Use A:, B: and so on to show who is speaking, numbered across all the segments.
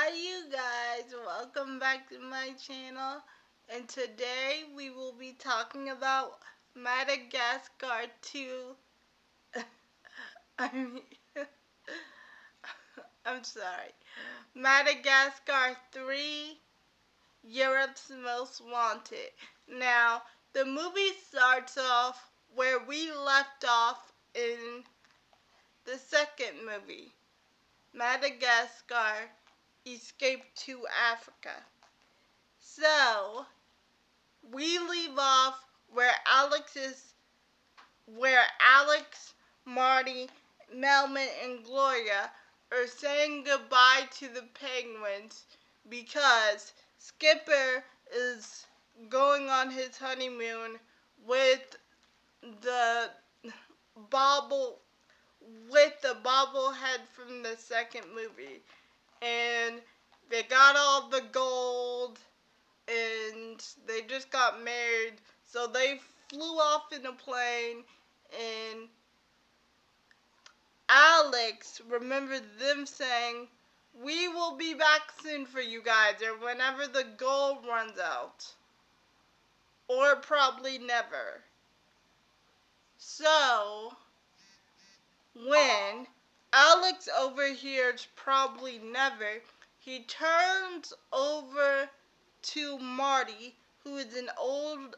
A: Hi you guys, welcome back to my channel, and today we will be talking about Madagascar 2. I mean, I'm sorry. Madagascar 3, Europe's Most Wanted. Now, the movie starts off where we left off in the second movie, Madagascar Escape to Africa. So, we leave off where Alex, Marty, Melman, and Gloria are saying goodbye to the penguins because Skipper is going on his honeymoon with the bobble with the bobblehead from the second movie, and they got all the gold and they just got married, so they flew off in a plane, and Alex remembered them saying, "We will be back soon for you guys," or whenever the gold runs out, or probably never. So, when Alex overhears probably never, he turns over to Marty, who is an old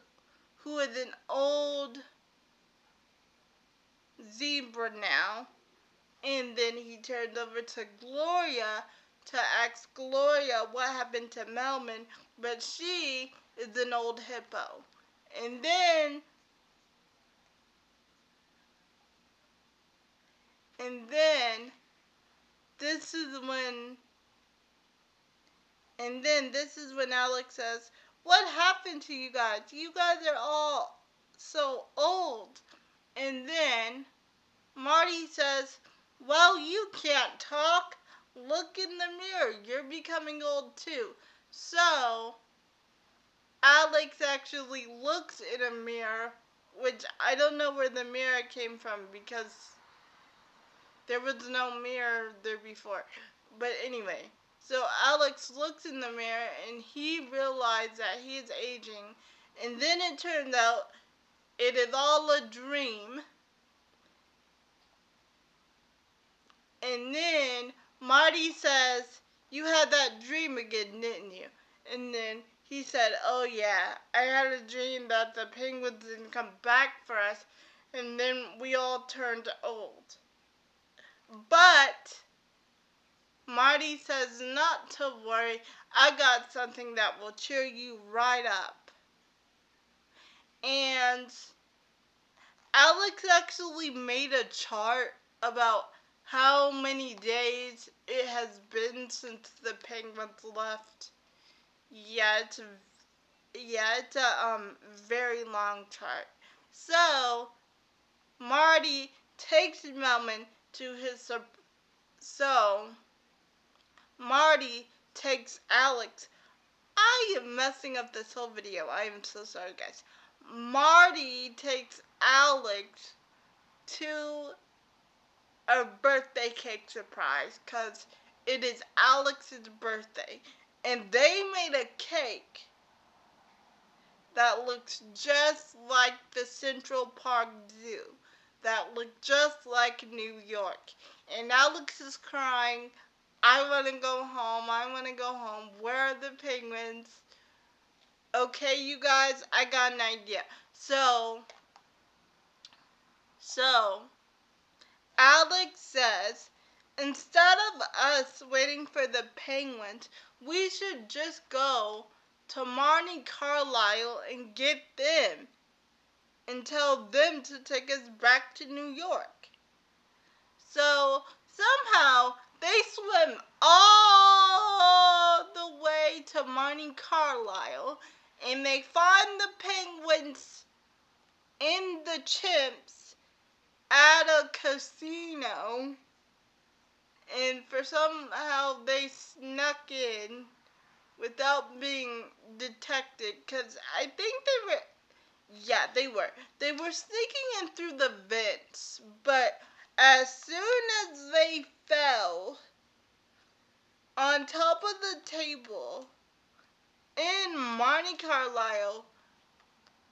A: zebra now, and then he turned over to Gloria to ask Gloria what happened to Melman, but she is an old hippo. And then and then this is when this is when Alex says, "What happened to you guys? You guys are all so old." And then Marty says, "Well, you can't talk. Look in the mirror. You're becoming old too." So, Alex actually looks in a mirror, which I don't know where the mirror came from because there was no mirror there before. But anyway, so Alex looks in the mirror and he realized that he is aging. And then it turns out it is all a dream. And then Marty says, "You had that dream again, didn't you?" And then he said, "Oh yeah, I had a dream that the penguins didn't come back for us, and then we all turned old." But Marty says not to worry, "I got something that will cheer you right up." And Alex actually made a chart about how many days it has been since the penguins left. Yeah, it's a very long chart. So Marty takes Melman to his so Marty takes Alex. I am messing up this whole video. I am so sorry, guys. Marty takes Alex to a birthday cake surprise because it is Alex's birthday, and they made a cake that looks just like the Central Park Zoo, that looked just like New York. And Alex is crying, "I want to go home, I want to go home. Where are the penguins?" Okay, you guys, I got an idea. So Alex says, "Instead of us waiting for the penguins, we should just go to Marty Carlisle and get them and tell them to take us back to New York." So somehow they swim all the way to Marty Carlisle, and they find the penguins and the chimps at a casino, and for somehow they snuck in without being detected, because I think they were sneaking in through the vents, but as soon as they fell, on top of the table in Monte Carlo,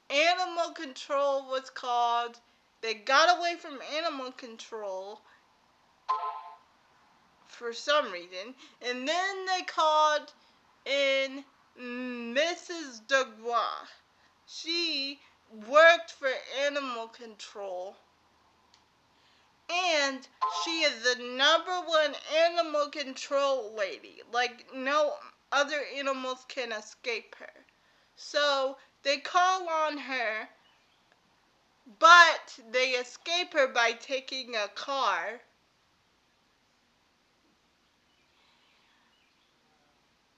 A: animal control was called. They got away from animal control for some reason, and then they called in Mrs. Dubois. She worked for animal control, and she is the #1 animal control lady. Like, no other animals can escape her. So they call on her, but they escape her by taking a car.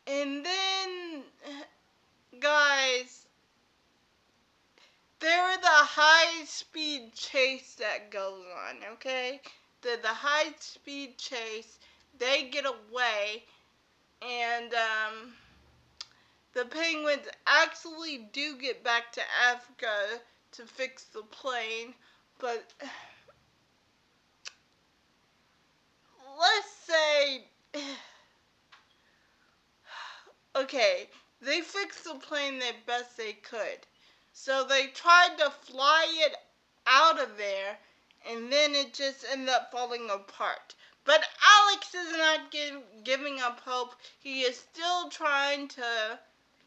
A: And then, guys, there is a high-speed chase that goes on, okay? The high-speed chase, they get away, and the penguins actually do get back to Africa to fix the plane, but let's say, okay, they fixed the plane the best they could. So they tried to fly it out of there, and then it just ended up falling apart. But Alex is not giving up hope. He is still trying to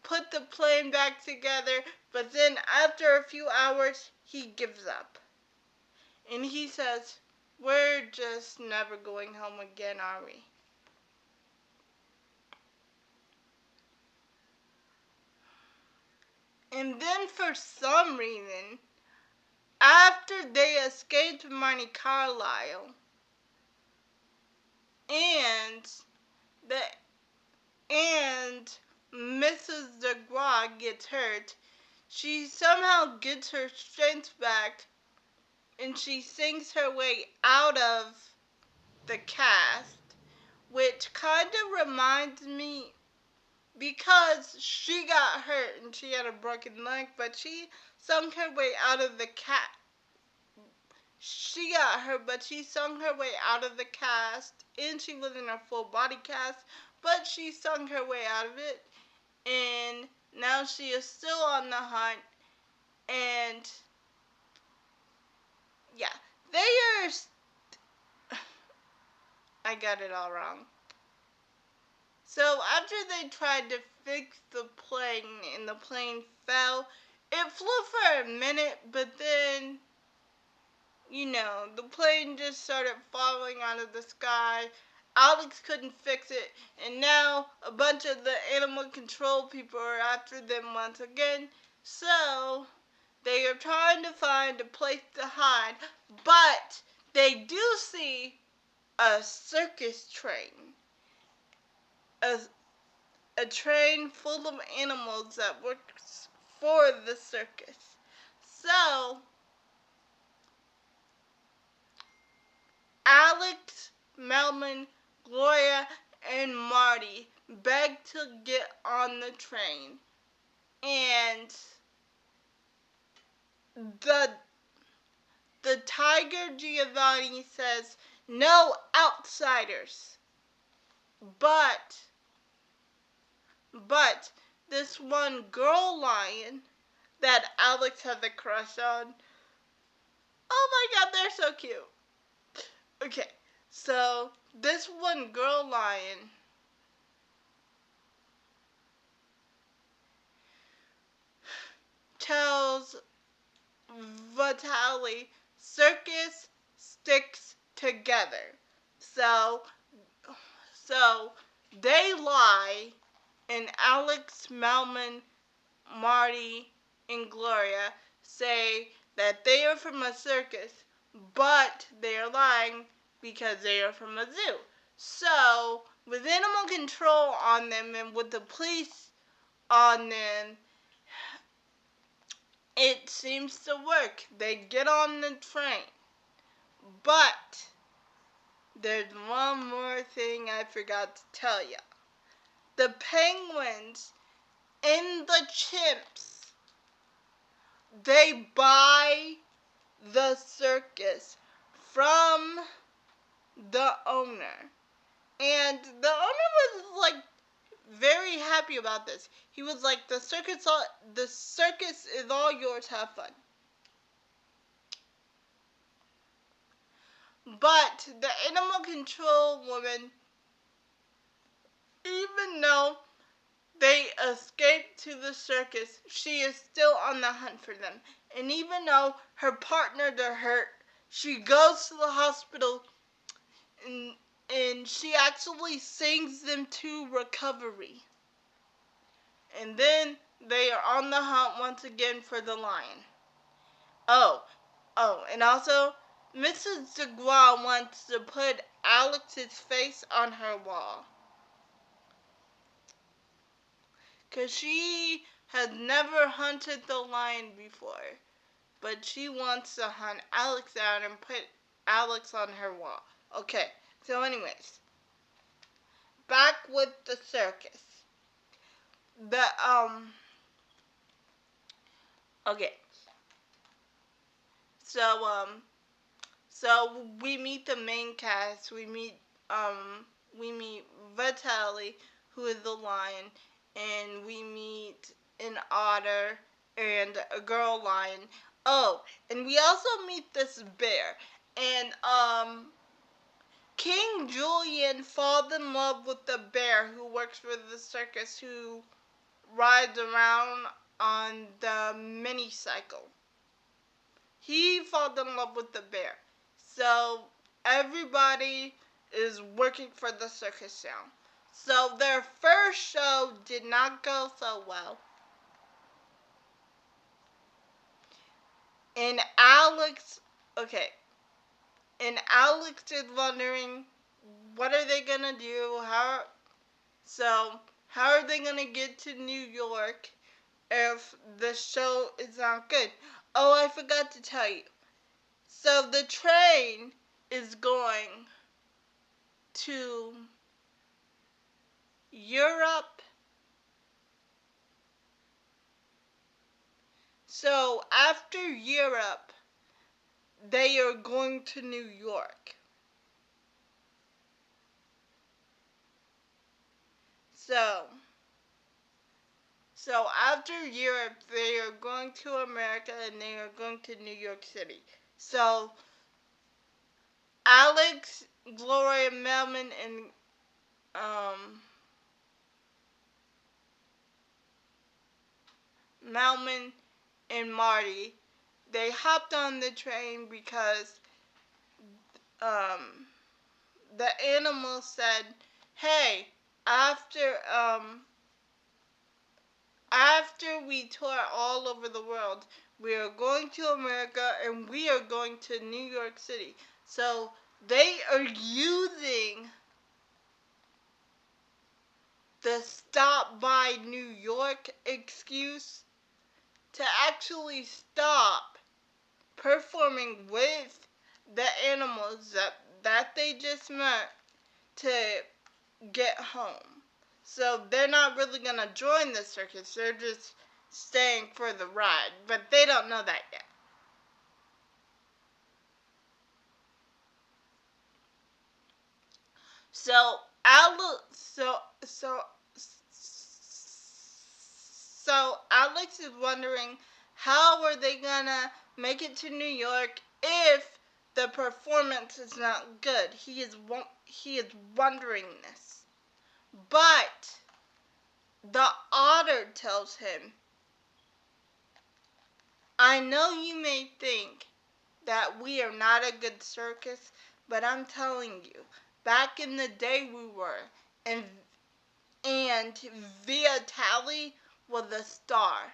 A: put the plane back together, but then after a few hours, he gives up. And he says, "We're just never going home again, are we?" And then for some reason, after they escaped Monte Carlo, and the and Mrs. Dubois gets hurt, she somehow gets her strength back, and she sinks her way out of the cast, which kind of reminds me, because she got hurt and she had a broken leg, but she sunk her way out of the cast. She got hurt, but she sung her way out of the cast, and she was in a full body cast, but she sung her way out of it, and now she is still on the hunt, and yeah, they are, I got it all wrong. So after they tried to fix the plane, and the plane fell, it flew for a minute, but then, the plane just started falling out of the sky. Alex couldn't fix it, and now a bunch of the animal control people are after them once again. So they are trying to find a place to hide, but they do see a circus train. A train full of animals that works for the circus. So Alex, Melman, Gloria, and Marty beg to get on the train, and the tiger Giovanni says, "No outsiders." But this one girl lion that Alex has a crush on, oh my god, they're so cute. Okay, so this one girl lion tells Vitali, "Circus sticks together." So they lie, and Alex, Melman, Marty, and Gloria say that they are from a circus, but they are lying because they are from a zoo. So, with animal control on them and with the police on them, it seems to work. They get on the train. But there's one more thing I forgot to tell you. The penguins and the chimps, they buy the circus from the owner. And the owner was very happy about this. He was like, the circus is all yours, have fun. But the animal control woman, even though they escaped to the circus, she is still on the hunt for them. And even though her partners are hurt, she goes to the hospital and she actually sings them to recovery. And then they are on the hunt once again for the lion. Oh, and also, Mrs. DeGraw wants to put Alex's face on her wall. Because she has never hunted the lion before. But she wants to hunt Alex out and put Alex on her wall. Okay, so anyways. Back with the circus. Okay. So we meet the main cast. We meet Vitaly, who is the lion, and we meet an otter and a girl lion. Oh, and we also meet this bear. And King Julian falls in love with the bear who works for the circus, who rides around on the mini cycle. He falls in love with the bear. So everybody is working for the circus now. So their first show did not go so well. And Alex is wondering, what are they gonna do? How are they gonna get to New York if the show is not good? Oh, I forgot to tell you. So the train is going to Europe. So after Europe, they are going to New York. So after Europe, they are going to America and they are going to New York City. So Alex, Gloria, Melman, and Marty, they hopped on the train because the animal said, "Hey, after we tour all over the world, we are going to America and we are going to New York City." So they are using the stop by New York excuse to actually stop performing with the animals that they just met to get home. So they're not really going to join the circus. They're just staying for the ride. But they don't know that yet. So Alex is wondering, how are they gonna make it to New York if the performance is not good? He is wondering this. But the otter tells him, "I know you may think that we are not a good circus, but I'm telling you, back in the day we were, and Vitali was a star.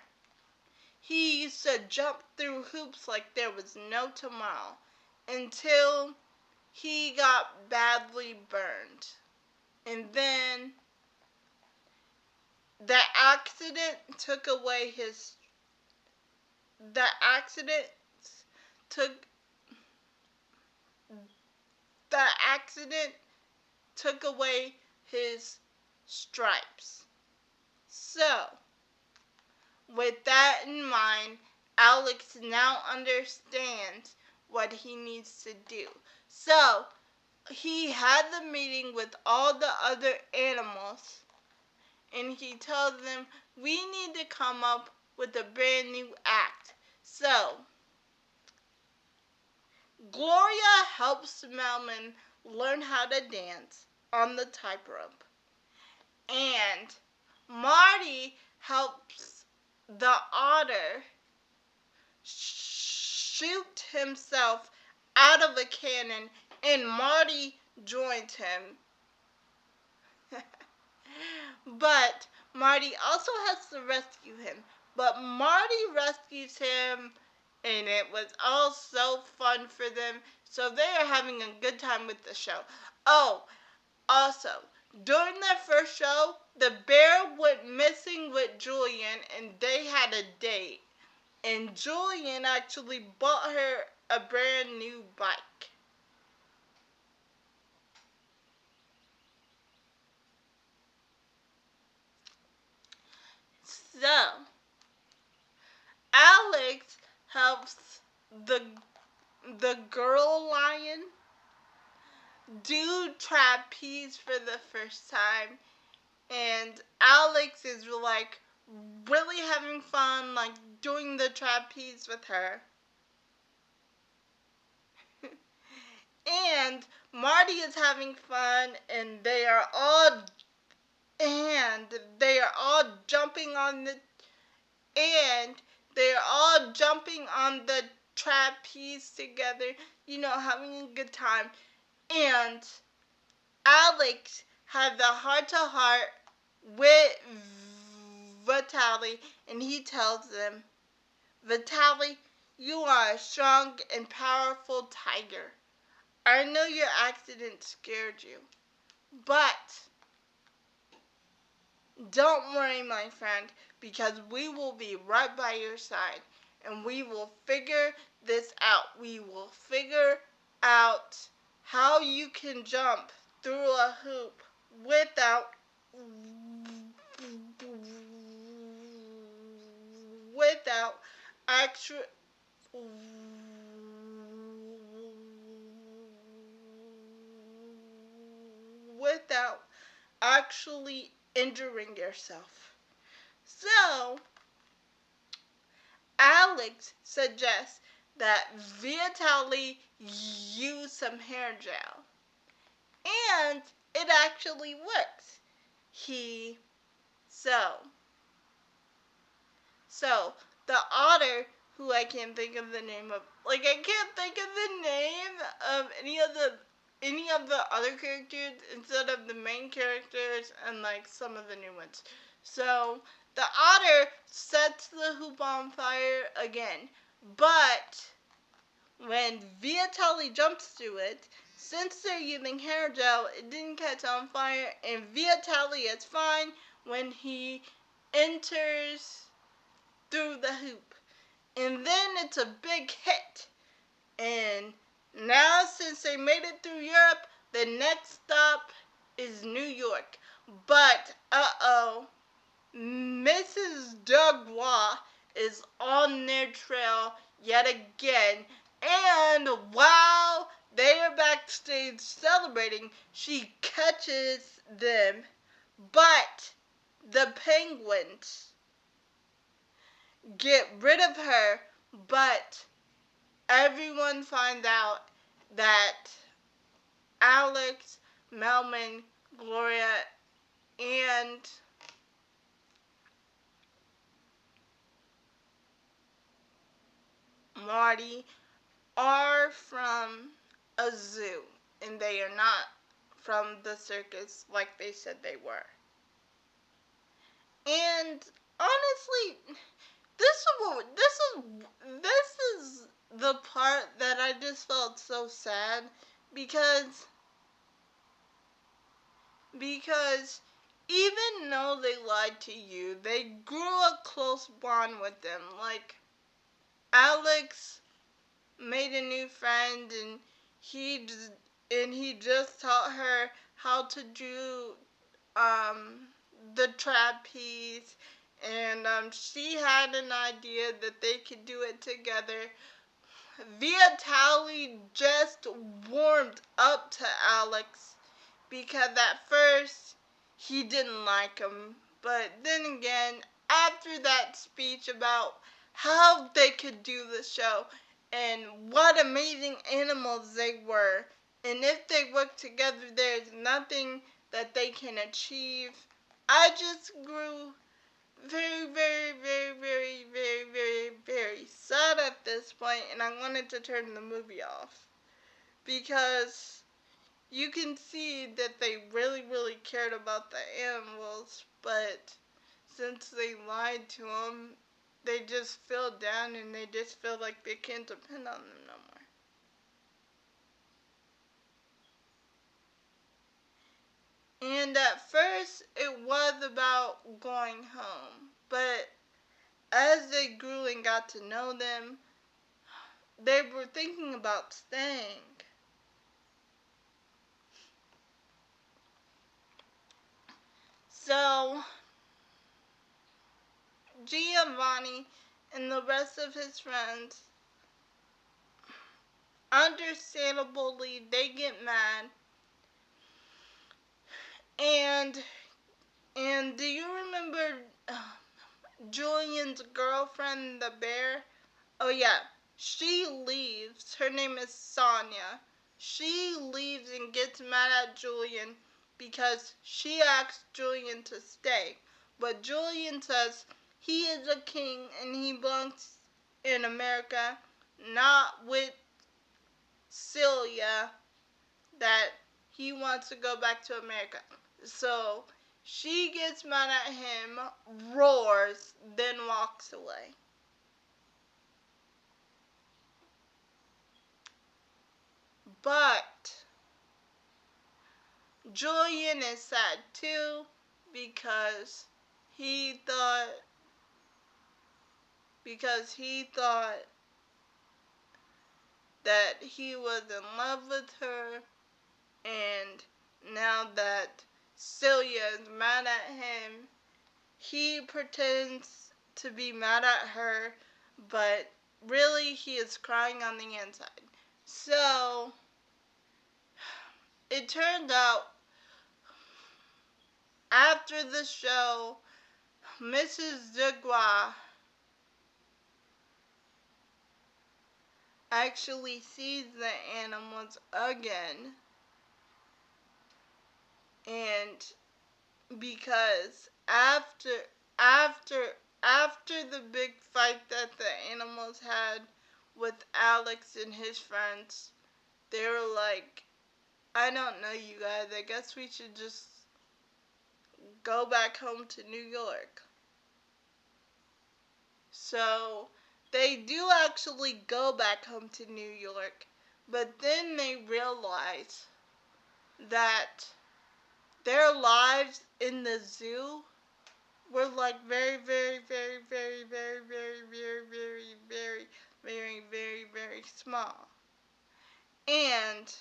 A: He used to jump through hoops like there was no tomorrow, until he got badly burned. And then the accident took away his the accident took the accident took away his stripes." So, with that in mind, Alex now understands what he needs to do. So, he had the meeting with all the other animals, and he tells them we need to come up with a brand new act. So, Gloria helps Melman learn how to dance on the tightrope. And Marty helps the otter shoot himself out of a cannon, and Marty joins him. But Marty also has to rescue him. But Marty rescues him, and it was all so fun for them. So they are having a good time with the show. Oh, also, during their first show, the bear went missing with Julian, and they had a date. And Julian actually bought her a brand new bike. So, Alex helps the girl lion do trapeze for the first time, and Alex is like really having fun, like doing the trapeze with her. And Marty is having fun, and they are all jumping on the and they're all jumping on the trapeze together, having a good time. And Alex had the heart-to-heart with Vitaly, and he tells them, Vitaly, you are a strong and powerful tiger. I know your accident scared you, but don't worry, my friend, because we will be right by your side, and we will figure this out. We will figure out how you can jump through a hoop without actual without actually injuring yourself. So, Alex suggests that Vitaly use some hair gel. And it actually works. He, so, so, the otter, who I can't think of the name of, I can't think of the name of any of the other characters instead of the main characters and some of the new ones. So the otter sets the hoop on fire again, but when Vitaly jumps through it, since they're using hair gel, it didn't catch on fire, and Vitaly is fine when he enters through the hoop. And then it's a big hit. And now, since they made it through Europe, the next stop is New York. But, Mrs. Dubois is on their trail yet again. And while they are backstage celebrating, she catches them. But the penguins get rid of her, but everyone finds out that Alex, Melman, Gloria, and Marty are from a zoo, and they are not from the circus like they said they were. And honestly, this is the part that I just felt so sad because even though they lied to you, they grew a close bond with them. Alex made a new friend, and he just taught her how to do the trapeze, and she had an idea that they could do it together. Vitaly just warmed up to Alex because at first he didn't like him, But then again, after that speech about how they could do the show and what amazing animals they were, and if they work together, there's nothing that they can achieve, I just grew very, very, very, very, very, very, very sad at this point, and I wanted to turn the movie off because you can see that they really, really cared about the animals, but since they lied to them, they just feel down and they just feel like they can't depend on them no more. And at first, it was about going home, but as they grew and got to know them, they were thinking about staying. So, Giovanni and the rest of his friends, understandably, they get mad. And do you remember Julian's girlfriend, the bear? Oh yeah, she leaves. Her name is Sonia. She leaves and gets mad at Julian because she asked Julian to stay. But Julian says he is a king and he belongs in America, not with Celia, that he wants to go back to America. So she gets mad at him, roars, then walks away. But Julian is sad too because he thought he thought that he was in love with her, and now that Celia is mad at him, he pretends to be mad at her, but really he is crying on the inside. So it turned out after the show, Mrs. Dubois actually sees the animals again, and because after the big fight that the animals had with Alex and his friends, they were like, I don't know, you guys, I guess we should just go back home to New York. So they do actually go back home to New York, but then they realize that their lives in the zoo were like very, very, very, very, very, very, very, very, very, very, very, very small. And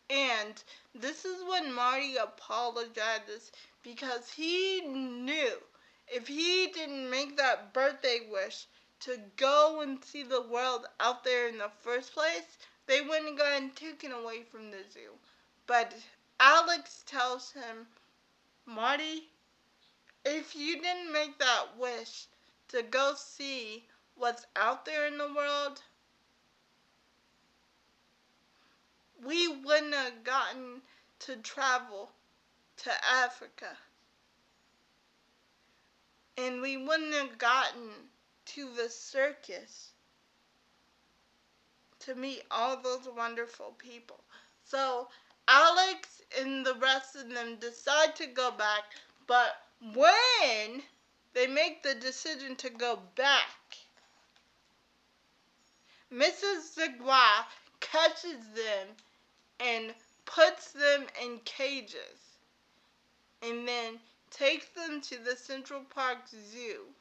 A: And this is when Marty apologizes because he knew if he didn't make that birthday wish to go and see the world out there in the first place, they wouldn't have gotten taken away from the zoo. But Alex tells him, Marty, if you didn't make that wish to go see what's out there in the world, we wouldn't have gotten to travel to Africa. And we wouldn't have gotten to the circus to meet all those wonderful people. So Alex and the rest of them decide to go back, but when they make the decision to go back, Mrs. Zagua catches them and puts them in cages and then takes them to the Central Park Zoo,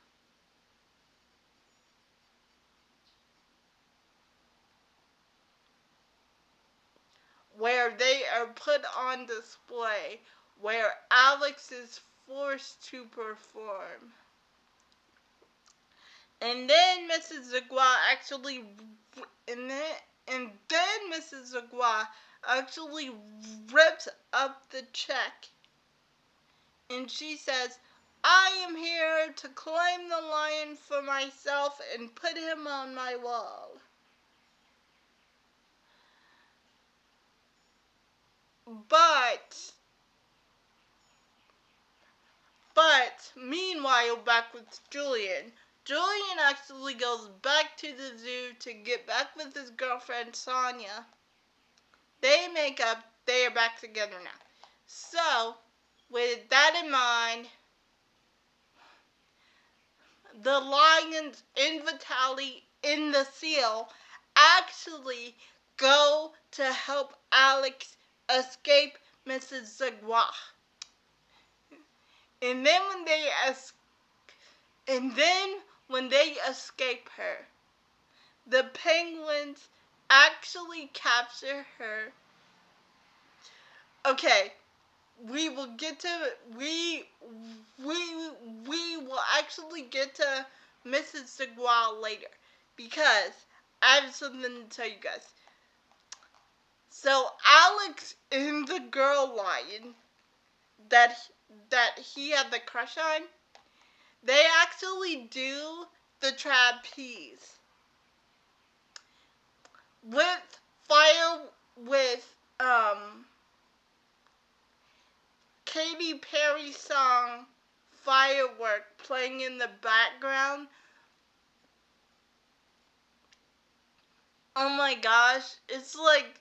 A: where they are put on display, where Alex is forced to perform. And then Mrs. Zagua actually, and then Mrs. Zagua actually rips up the check And she says, I am here to claim the lion for myself and put him on my wall. But meanwhile, back with Julian. Julian actually goes back to the zoo to get back with his girlfriend, Sonia. They make up, they are back together now. So, with that in mind, the lions in Vitali in the seal actually go to help Alex escape Mrs. Zagua. And then when they escape her, the penguins actually capture her. Okay, we will get to we will actually get to Mrs. Zagua later because I have something to tell you guys. So Alex and the girl lion that he had the crush on, they actually do the trapeze with fire with Katy Perry's song Firework playing in the background. Oh my gosh, it's like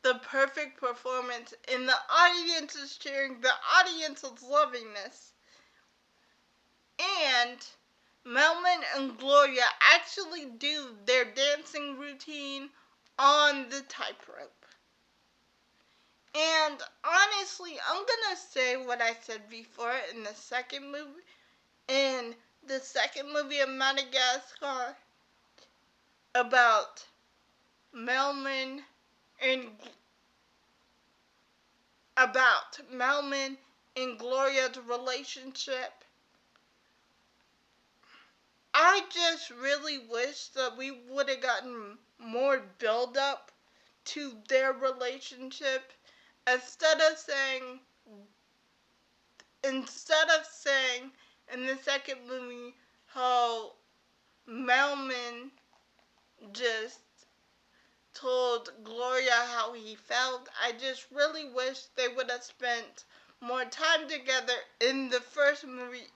A: the perfect performance and the audience is cheering, the audience is loving this. And Melman and Gloria actually do their dancing routine on the tightrope. And honestly, I'm gonna say what I said before in the second movie. In the second movie of Madagascar about Melman and Gloria's relationship. I just really wish that we would have gotten more build up to their relationship instead of saying in the second movie how Melman just told Gloria how he felt. I just really wish they would have spent more time together in the first movie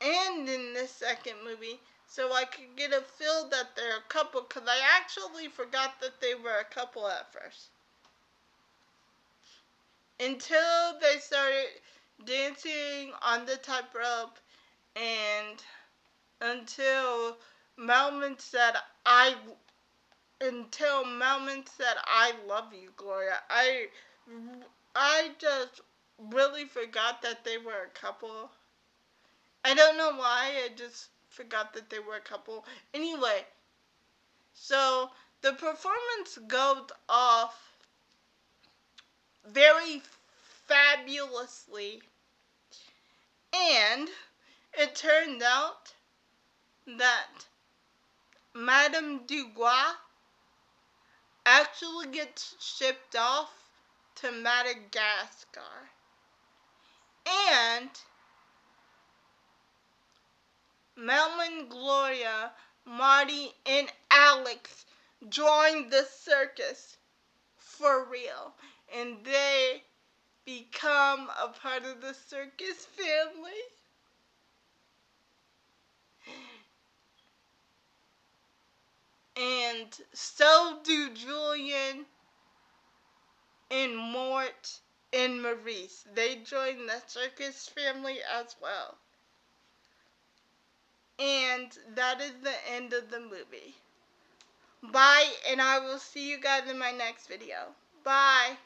A: and in the second movie so I could get a feel that they're a couple, because I actually forgot that they were a couple at first. Until they started dancing on the tightrope and until Melman said, I love you, Gloria. I just really forgot that they were a couple. I don't know why, I just forgot that they were a couple. Anyway, so the performance goes off very fabulously, and it turned out that Madame Dubois actually gets shipped off to Madagascar. And Melman, Gloria, Marty, and Alex join the circus for real. And they become a part of the circus family. And so do Julian and Mort and Maurice. They join the circus family as well. And that is the end of the movie. Bye, and I will see you guys in my next video. Bye.